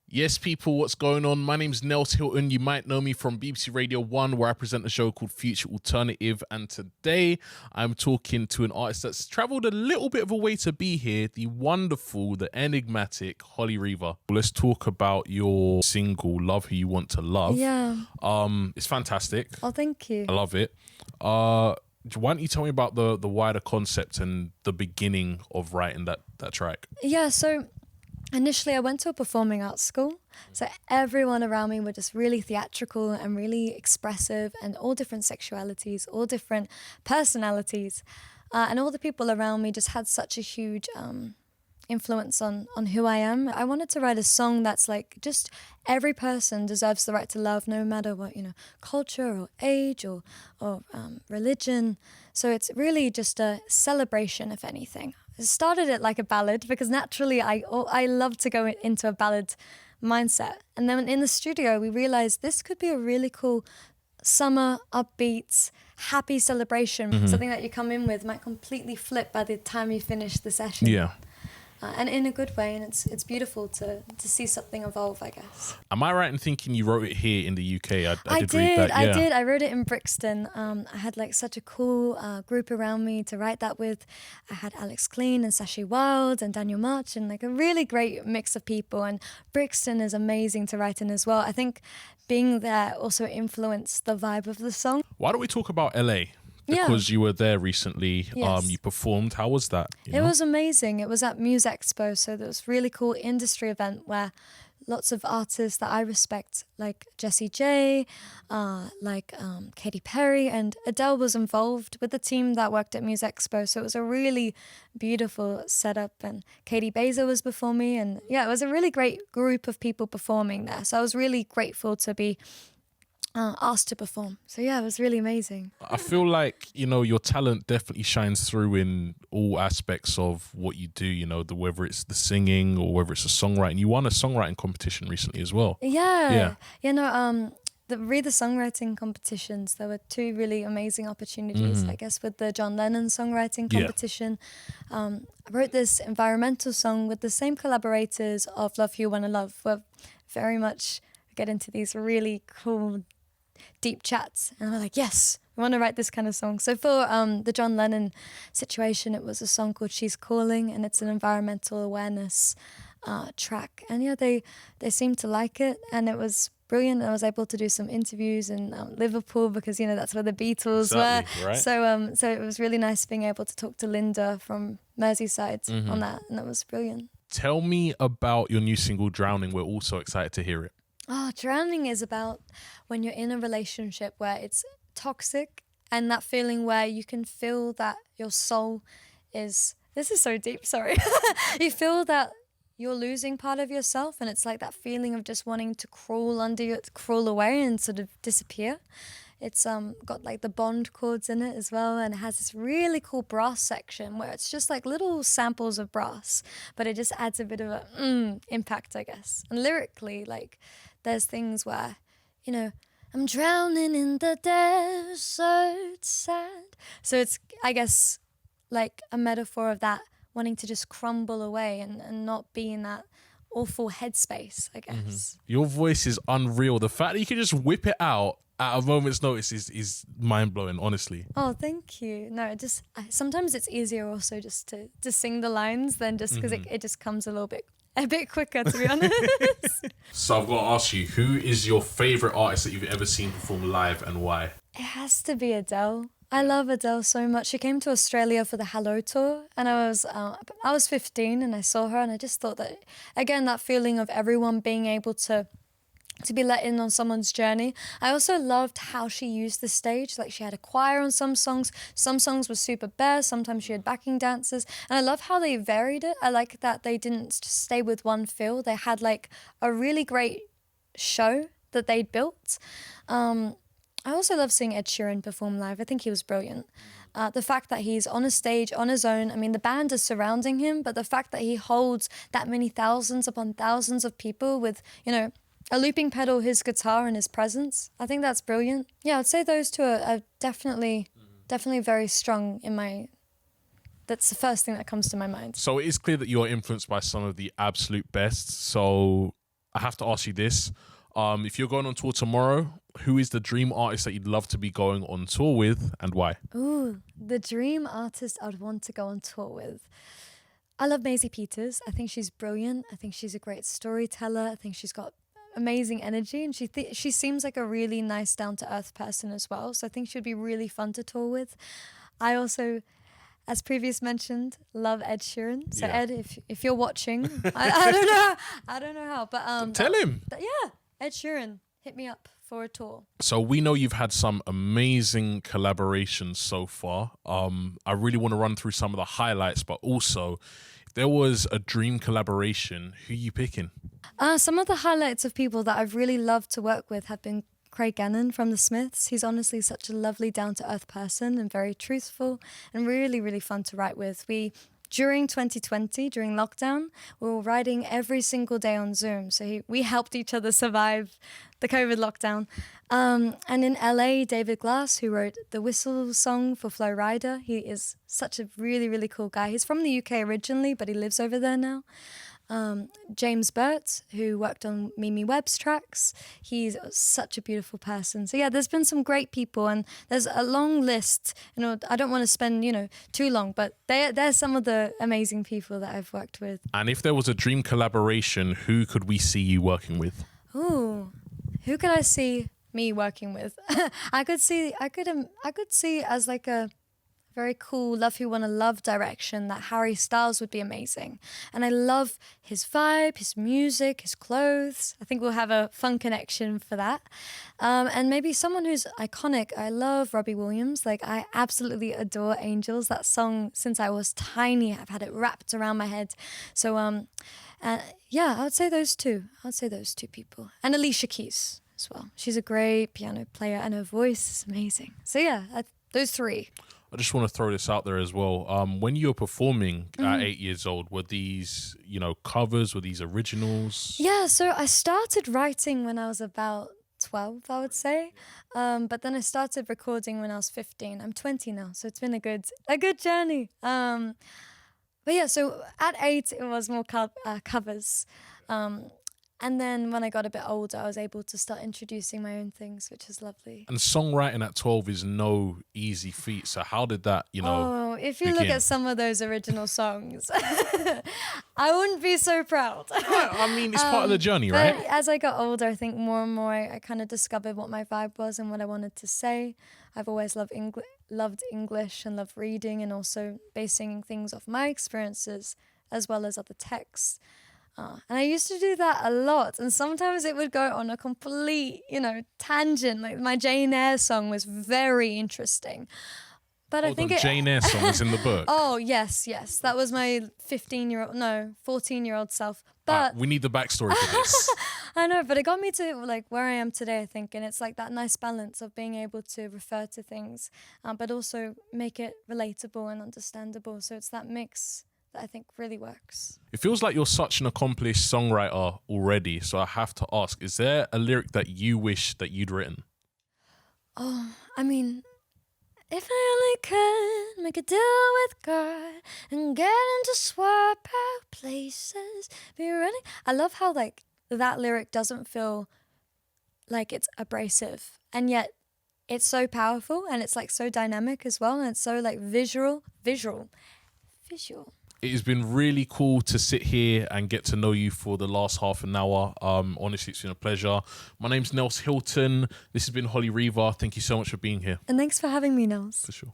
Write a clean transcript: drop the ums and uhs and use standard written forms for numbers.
Yes, people, what's going on? My name's Nels Hylton. You might know me from BBC Radio 1, where I present a show called Future Alternative. And today I'm talking to an artist that's travelled a little bit of a way to be here, the wonderful, the enigmatic Holly Riva. Let's talk about your single, Love Who You Want to Love. Yeah. It's fantastic. Oh, thank you. I love it. Why don't you tell me about the wider concept and the beginning of writing that track? Yeah, so initially I went to a performing arts school. So everyone around me were just really theatrical and really expressive, and all different sexualities, all different personalities. And all the people around me just had such a huge influence on who I am. I wanted to write a song that's like, just every person deserves the right to love, no matter what, culture or age or religion. So it's really just a celebration, if anything. I started it like a ballad because naturally I love to go into a ballad mindset. And then in the studio, we realized this could be a really cool summer, upbeat, happy celebration. Mm-hmm. Something that you come in with might completely flip by the time you finish the session. Yeah. And in a good way, and it's beautiful to see something evolve, I guess. Am I right in thinking you wrote it here in the UK? I did read that. Yeah. I did. I wrote it in Brixton. I had like such a cool group around me to write that with. I had Alex Clean and Sashi Wild and Daniel March, and like a really great mix of people. And Brixton is amazing to write in as well. I think being there also influenced the vibe of the song. Why don't we talk about LA? Because you were there recently, yes. You performed. How was that? It was amazing. It was at Muse Expo, so there was a really cool industry event where lots of artists that I respect, like Jessie J, Katy Perry, and Adele was involved with the team that worked at Muse Expo. So it was a really beautiful setup, and Katie Baser was before me, and it was a really great group of people performing there. So I was really grateful to be asked to perform. So it was really amazing. I feel like, your talent definitely shines through in all aspects of what you do, whether it's the singing or whether it's the songwriting. You won a songwriting competition recently as well. The songwriting competitions, there were two really amazing opportunities, I guess, with the John Lennon songwriting competition. I wrote this environmental song with the same collaborators of Love Who You Wanna Love. We're very much get into these really cool deep chats, and we're like, yes, we want to write this kind of song. So for the John Lennon situation, it was a song called She's Calling, and it's an environmental awareness track. And they seemed to like it, and it was brilliant. I was able to do some interviews in Liverpool because that's where the Beatles were. Right? So it was really nice being able to talk to Linda from Merseyside on that, and that was brilliant. Tell me about your new single, Drowning. We're all so excited to hear it. Drowning is about when you're in a relationship where it's toxic, and that feeling where you can feel that your soul is, this is so deep, sorry. You feel that you're losing part of yourself, and it's like that feeling of just wanting to crawl away and sort of disappear. It's got like the Bond chords in it as well, and it has this really cool brass section where it's just like little samples of brass, but it just adds a bit of a impact, I guess. And lyrically, like, there's things where, I'm drowning in the desert sand. So it's, I guess, like a metaphor of that wanting to just crumble away and not be in that awful headspace, I guess. Your voice is unreal. The fact that you can just whip it out at a moment's notice is mind-blowing, honestly. Oh, thank you. No, sometimes it's easier also just to sing the lines than just because it just comes a bit quicker, to be honest. So I've got to ask you, who is your favourite artist that you've ever seen perform live, and why? It has to be Adele. I love Adele so much. She came to Australia for the Hello Tour, and I was 15 and I saw her, and I just thought that, again, that feeling of everyone being able to be let in on someone's journey. I also loved how she used the stage. Like, she had a choir on some songs. Some songs were super bare. Sometimes she had backing dancers. And I love how they varied it. I like that they didn't just stay with one feel. They had like a really great show that they'd built. I also love seeing Ed Sheeran perform live. I think he was brilliant. The fact that he's on a stage on his own, I mean, the band is surrounding him, but the fact that he holds that many thousands upon thousands of people with, a looping pedal, his guitar, and his presence. I think that's brilliant. Yeah, I'd say those two are definitely very strong in my... That's the first thing that comes to my mind. So it is clear that you're influenced by some of the absolute best. So I have to ask you this. If you're going on tour tomorrow, who is the dream artist that you'd love to be going on tour with and why? Ooh, the dream artist I'd want to go on tour with. I love Maisie Peters. I think she's brilliant. I think she's a great storyteller. I think she's got amazing energy, and she seems like a really nice, down-to-earth person as well. So I think she'd be really fun to tour with. I also, as previous mentioned, love Ed Sheeran. So Ed, if you're watching, I don't know how, but tell him. Yeah, Ed Sheeran, hit me up for a tour. So we know you've had some amazing collaborations so far. I really want to run through some of the highlights, but also, if there was a dream collaboration, who are you picking? Some of the highlights of people that I've really loved to work with have been Craig Gannon from The Smiths. He's honestly such a lovely, down-to-earth person and very truthful and really, really fun to write with. During 2020, during lockdown, we were writing every single day on Zoom. So we helped each other survive the COVID lockdown. And in LA, David Glass, who wrote the Whistle song for Flo Rida, he is such a really, really cool guy. He's from the UK originally, but he lives over there now. James Burt, who worked on Mimi Webb's tracks. He's such a beautiful person. So yeah, there's been some great people, and there's a long list. I don't want to spend, too long, but they're some of the amazing people that I've worked with. And if there was a dream collaboration, who could we see you working with? Ooh, who could I see me working with? I could see as like a very cool Love Who Wanna Love direction that Harry Styles would be amazing. And I love his vibe, his music, his clothes. I think we'll have a fun connection for that. And maybe someone who's iconic. I love Robbie Williams. Like, I absolutely adore Angels. That song, since I was tiny, I've had it wrapped around my head. So, yeah, I would say those two. People. And Alicia Keys as well. She's a great piano player and her voice is amazing. So yeah, those three. I just want to throw this out there as well. When you were performing at 8 years old, were these, covers? Were these originals? Yeah, so I started writing when I was about 12, I would say. But then I started recording when I was 15. I'm 20 now, so it's been a good journey. But yeah, so at 8, it was more covers. And then when I got a bit older, I was able to start introducing my own things, which is lovely. And songwriting at 12 is no easy feat. So how did that, if you look at some of those original songs, I wouldn't be so proud. I mean, it's part of the journey, right? But as I got older, I think more and more I kind of discovered what my vibe was and what I wanted to say. I've always loved English and loved reading, and also basing things off my experiences as well as other texts. And I used to do that a lot, and sometimes it would go on a complete, tangent. Like my Jane Eyre song was very interesting. But I think Jane Eyre song is in the book. Oh, yes. That was my 14-year-old self. But we need the backstory for this. I know, but it got me to like where I am today, I think. And it's like that nice balance of being able to refer to things, but also make it relatable and understandable. So it's that mix that I think really works. It feels like you're such an accomplished songwriter already. So I have to ask, is there a lyric that you wish that you'd written? Oh, I mean, if I only could make a deal with God and get him to swap out places, be running. I love how like that lyric doesn't feel like it's abrasive, and yet it's so powerful, and it's like so dynamic as well, and it's so like visual. It has been really cool to sit here and get to know you for the last half an hour. Honestly, it's been a pleasure. My name's Nels Hylton. This has been Holly Riva. Thank you so much for being here. And thanks for having me, Nels. For sure.